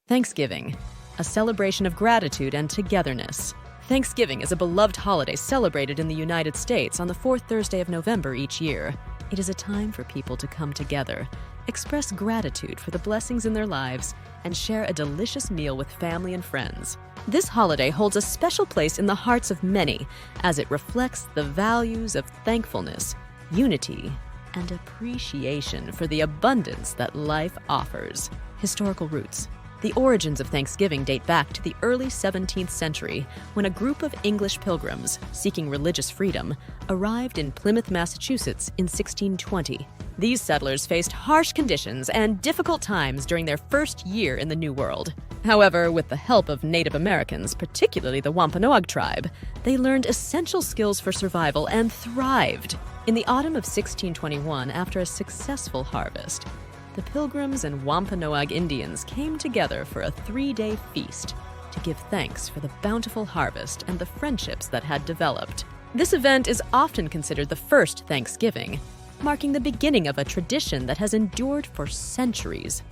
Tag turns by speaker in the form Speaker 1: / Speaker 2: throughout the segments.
Speaker 1: Thanksgiving, a celebration of gratitude and togetherness. Thanksgiving is a beloved holiday celebrated in the United States on the fourth Thursday of November each year. It is a time for people to come together, express gratitude for the blessings in their lives, and share a delicious meal with family and friends. This holiday holds a special place in the hearts of many as it reflects the values of thankfulness, unity, and appreciation for the abundance that life offers. Historical roots. The origins of Thanksgiving date back to the early 17th century when a group of English pilgrims seeking religious freedom arrived in Plymouth, Massachusetts in 1620. These settlers faced harsh conditions and difficult times during their first year in the New World. However, with the help of Native Americans, particularly the Wampanoag tribe, they learned essential skills for survival and thrived. In the autumn of 1621, after a successful harvest, the Pilgrims and Wampanoag Indians came together for a 3-day feast to give thanks for the bountiful harvest and the friendships that had developed. This event is often considered the first Thanksgiving, marking the beginning of a tradition that has endured for centuries.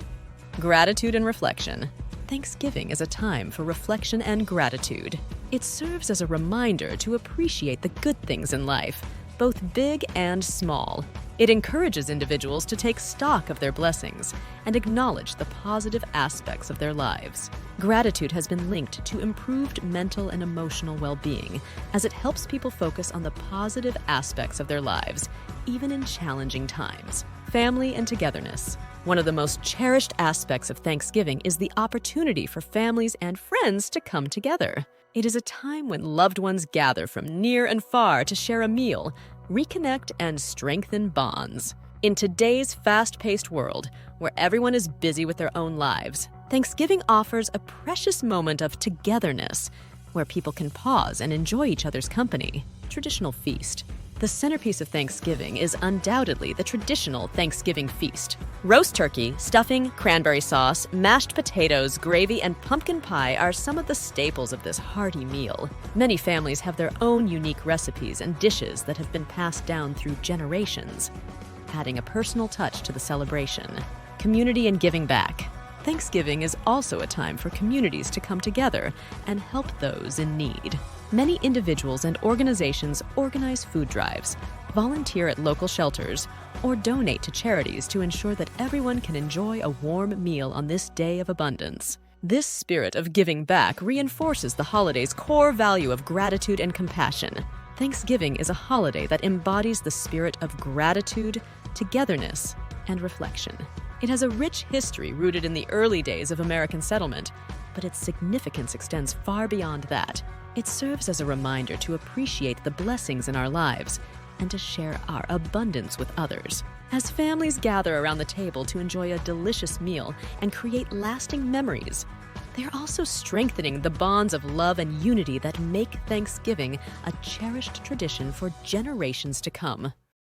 Speaker 1: Gratitude and reflection. Thanksgiving is a time for reflection and gratitude. It serves as a reminder to appreciate the good things in life, both big and small. It encourages individuals to take stock of their blessings and acknowledge the positive aspects of their lives. Gratitude has been linked to improved mental and emotional well-being, as it helps people focus on the positive aspects of their lives, even in challenging times. Family and togetherness. One of the most cherished aspects of Thanksgiving is the opportunity for families and friends to come together. It is a time when loved ones gather from near and far to share a meal, reconnect, and strengthen bonds. In today's fast-paced world, where everyone is busy with their own lives, Thanksgiving offers a precious moment of togetherness, where people can pause and enjoy each other's company. Traditional feast. The centerpiece of Thanksgiving is undoubtedly the traditional Thanksgiving feast. Roast turkey, stuffing, cranberry sauce, mashed potatoes, gravy, and pumpkin pie are some of the staples of this hearty meal. Many families have their own unique recipes and dishes that have been passed down through generations, adding a personal touch to the celebration. Community and giving back. Thanksgiving is also a time for communities to come together and help those in need. Many individuals and organizations organize food drives, volunteer at local shelters, or donate to charities to ensure that everyone can enjoy a warm meal on this day of abundance. This spirit of giving back reinforces the holiday's core value of gratitude and compassion. Thanksgiving is a holiday that embodies the spirit of gratitude, togetherness, and reflection. It has a rich history rooted in the early days of American settlement, but its significance extends far beyond that. It serves as a reminder to appreciate the blessings in our lives and to share our abundance with others. As families gather around the table to enjoy a delicious meal and create lasting memories, they're also strengthening the bonds of love and unity that make Thanksgiving a cherished tradition for generations to come.